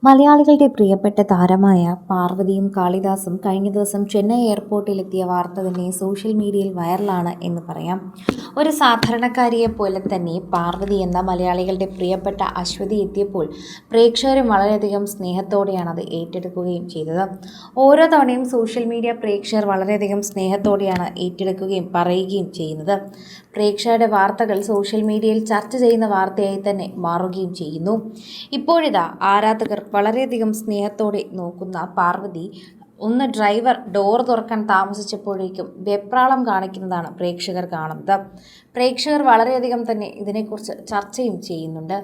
മലയാളികളുടെ പ്രിയപ്പെട്ട താരമായ പാർവതിയും കാളിദാസും കഴിഞ്ഞ ദിവസം ചെന്നൈ എയർപോർട്ടിലെത്തിയ വാർത്ത തന്നെ സോഷ്യൽ മീഡിയയിൽ വൈറലാണ് എന്ന് പറയാം. ഒരു സാധാരണക്കാരിയെ പോലെ തന്നെ പാർവതി എന്ന മലയാളികളുടെ പ്രിയപ്പെട്ട അശ്വതി എത്തിയപ്പോൾ പ്രേക്ഷകരും വളരെയധികം സ്നേഹത്തോടെയാണ് അത് ഏറ്റെടുക്കുകയും ചെയ്തത്. ഓരോ തവണയും സോഷ്യൽ മീഡിയ പ്രേക്ഷകർ വളരെയധികം സ്നേഹത്തോടെയാണ് ഏറ്റെടുക്കുകയും പറയുകയും ചെയ്യുന്നത്. പ്രേക്ഷകരുടെ വാർത്തകൾ സോഷ്യൽ മീഡിയയിൽ ചർച്ച ചെയ്യുന്ന വാർത്തയായി തന്നെ മാറുകയും ചെയ്യുന്നു. ഇപ്പോഴിതാ ആരാധകർ വളരെയധികം സ്നേഹത്തോടെ നോക്കുന്ന പാർവതി ഡ്രൈവർ ഡോർ തുറക്കാൻ താമസിച്ചപ്പോഴേക്കും വെപ്രാളം കാണിക്കുന്നതാണ് പ്രേക്ഷകർ കാണുന്നത്. പ്രേക്ഷകർ വളരെയധികം തന്നെ ഇതിനെക്കുറിച്ച് ചർച്ചയും ചെയ്യുന്നുണ്ട്.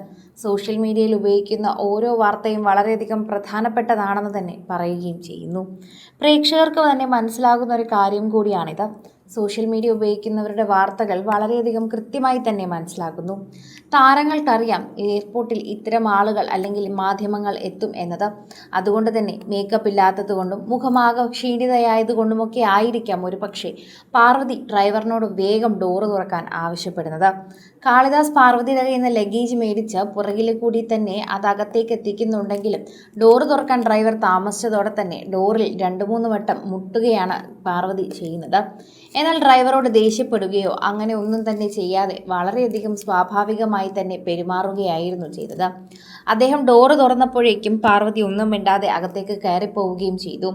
സോഷ്യൽ മീഡിയയിൽ ഉപയോഗിക്കുന്ന ഓരോ വാർത്തയും വളരെയധികം പ്രധാനപ്പെട്ടതാണെന്ന് തന്നെ പറയുകയും ചെയ്യുന്നു. പ്രേക്ഷകർക്ക് തന്നെ മനസ്സിലാകുന്ന ഒരു കാര്യം കൂടിയാണിത്. സോഷ്യൽ മീഡിയ ഉപയോഗിക്കുന്നവരുടെ വാർത്തകൾ വളരെയധികം കൃത്യമായി തന്നെ മനസ്സിലാക്കുന്നു. താരങ്ങൾക്കറിയാം എയർപോർട്ടിൽ ഇത്തരം ആളുകൾ അല്ലെങ്കിൽ മാധ്യമങ്ങൾ എത്തും എന്നത്. അതുകൊണ്ട് തന്നെ മേക്കപ്പ് ഇല്ലാത്തത് കൊണ്ടും മുഖമാകെ ക്ഷീണിതയായതുകൊണ്ടുമൊക്കെ ആയിരിക്കാം ഒരു പക്ഷേ പാർവതി ഡ്രൈവറിനോട് വേഗം ഡോറ് തുറക്കാൻ ആവശ്യപ്പെടുന്നത്. കാളിദാസ് പാർവതിയുടെ കയ്യിൽ നിന്ന് ലഗേജ് മേടിച്ച് പുറകിൽ കൂടി തന്നെ അത് അകത്തേക്ക് എത്തിക്കുന്നുണ്ടെങ്കിലും ഡോറ് തുറക്കാൻ ഡ്രൈവർ താമസിച്ചതോടെ തന്നെ ഡോറിൽ 2-3 വട്ടം മുട്ടുകയാണ് പാർവതി ചെയ്യുന്നത്. എന്നാൽ ഡ്രൈവറോട് ദേഷ്യപ്പെടുകയോ അങ്ങനെ ഒന്നും തന്നെ ചെയ്യാതെ വളരെയധികം സ്വാഭാവികമായി തന്നെ പെരുമാറുകയായിരുന്നു ചെയ്തത്. അദ്ദേഹം ഡോറ് തുറന്നപ്പോഴേക്കും പാർവതി ഒന്നും മിണ്ടാതെ അകത്തേക്ക് കയറിപ്പോവുകയും ചെയ്തു.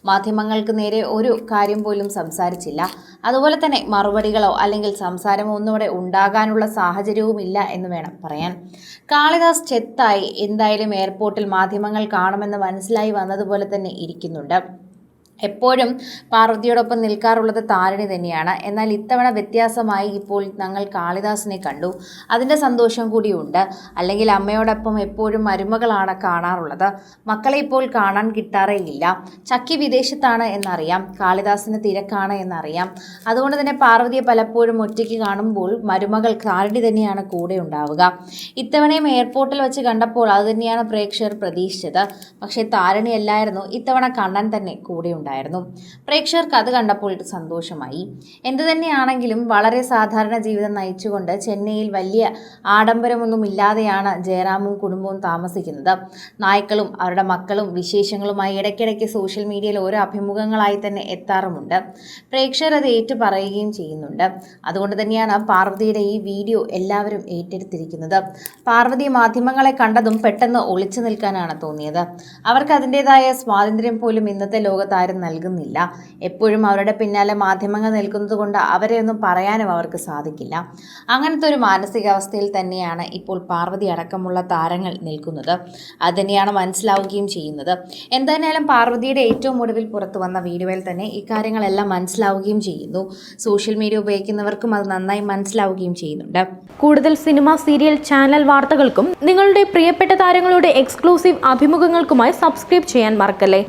മാധ്യമങ്ങൾക്ക് നേരെ ഒരു കാര്യം പോലും സംസാരിച്ചില്ല. അതുപോലെ തന്നെ മറുപടികളോ അല്ലെങ്കിൽ സംസാരമോ ഒന്നും ഇവിടെ ഉണ്ടാകാനുള്ള സാഹചര്യവുമില്ല എന്ന് വേണം പറയാൻ. കാളിദാസ് ചെത്തായി എന്തായാലും എയർപോർട്ടിൽ മാധ്യമങ്ങൾ കാണുമെന്ന് മനസ്സിലായി വന്നതുപോലെ തന്നെ ഇരിക്കുന്നുണ്ട്. എപ്പോഴും പാർവതിയോടൊപ്പം നിൽക്കാറുള്ളത് താരണി തന്നെയാണ്. എന്നാൽ ഇത്തവണ വ്യത്യാസമായി ഇപ്പോൾ ഞങ്ങൾ കാളിദാസിനെ കണ്ടു. അതിൻ്റെ സന്തോഷം കൂടിയുണ്ട്. അല്ലെങ്കിൽ അമ്മയോടൊപ്പം എപ്പോഴും മരുമകളാണ് കാണാറുള്ളത്. മക്കളെ ഇപ്പോൾ കാണാൻ കിട്ടാറേ ഇല്ല. ചക്കി വിദേശത്താണ് എന്നറിയാം, കാളിദാസിന് തിരക്കാണ് എന്നറിയാം. അതുകൊണ്ട് തന്നെ പാർവതിയെ പലപ്പോഴും ഒറ്റയ്ക്ക് കാണുമ്പോൾ മരുമകൾ താരണി തന്നെയാണ് കൂടെ ഉണ്ടാവുക. ഇത്തവണയും എയർപോർട്ടിൽ വെച്ച് കണ്ടപ്പോൾ അത് തന്നെയാണ് പ്രേക്ഷകർ പ്രതീക്ഷിച്ചത്. പക്ഷേ താരണി അല്ലായിരുന്നു ഇത്തവണ കണ്ണൻ തന്നെ കൂടെ ഉണ്ടായിരുന്നു. പ്രേക്ഷകർക്ക് അത് കണ്ടപ്പോൾ സന്തോഷമായി. എന്തു തന്നെയാണെങ്കിലും വളരെ സാധാരണ ജീവിതം നയിച്ചുകൊണ്ട് ചെന്നൈയിൽ വലിയ ആഡംബരമൊന്നും ഇല്ലാതെയാണ് ജയറാമും കുടുംബവും താമസിക്കുന്നത്. നായ്ക്കളും അവരുടെ മക്കളും വിശേഷങ്ങളുമായി ഇടയ്ക്കിടയ്ക്ക് സോഷ്യൽ മീഡിയയിൽ ഓരോ അഭിമുഖങ്ങളായി തന്നെ എത്താറുമുണ്ട്. പ്രേക്ഷകർ അത് ഏറ്റു പറയുകയും ചെയ്യുന്നുണ്ട്. അതുകൊണ്ട് തന്നെയാണ് പാർവതിയുടെ ഈ വീഡിയോ എല്ലാവരും ഏറ്റെടുത്തിരിക്കുന്നത്. പാർവതി മാധ്യമങ്ങളെ കണ്ടതും പെട്ടെന്ന് ഒളിച്ചു നിൽക്കാനാണ് തോന്നിയത്. അവർക്ക് അതിൻ്റെതായ സ്വാതന്ത്ര്യം പോലും ഇന്നത്തെ ലോകത്താരും നൽകുന്നില്ല. എപ്പോഴും അവരുടെ പിന്നാലെ മാധ്യമങ്ങൾ നിൽക്കുന്നത് കൊണ്ട് അവരെ ഒന്നും പറയാനും അവർക്ക് സാധിക്കില്ല. അങ്ങനത്തെ ഒരു മാനസികാവസ്ഥയിൽ തന്നെയാണ് ഇപ്പോൾ പാർവതി അടക്കമുള്ള താരങ്ങൾ നിൽക്കുന്നത്. അത് തന്നെയാണ് മനസ്സിലാവുകയും ചെയ്യുന്നത്. എന്തായാലും പാർവതിയുടെ ഏറ്റവും ഒടുവിൽ പുറത്തു വന്ന വീഡിയോയിൽ തന്നെ ഇക്കാര്യങ്ങളെല്ലാം മനസ്സിലാവുകയും ചെയ്യുന്നു. സോഷ്യൽ മീഡിയ ഉപയോഗിക്കുന്നവർക്കും അത് നന്നായി മനസ്സിലാവുകയും ചെയ്യുന്നുണ്ട്. കൂടുതൽ സിനിമ, സീരിയൽ, ചാനൽ വാർത്തകൾക്കും നിങ്ങളുടെ പ്രിയപ്പെട്ട താരങ്ങളുടെ എക്സ്ക്ലൂസീവ് അഭിമുഖങ്ങൾക്കുമായി സബ്സ്ക്രൈബ് ചെയ്യാൻ മറക്കല്ലേ.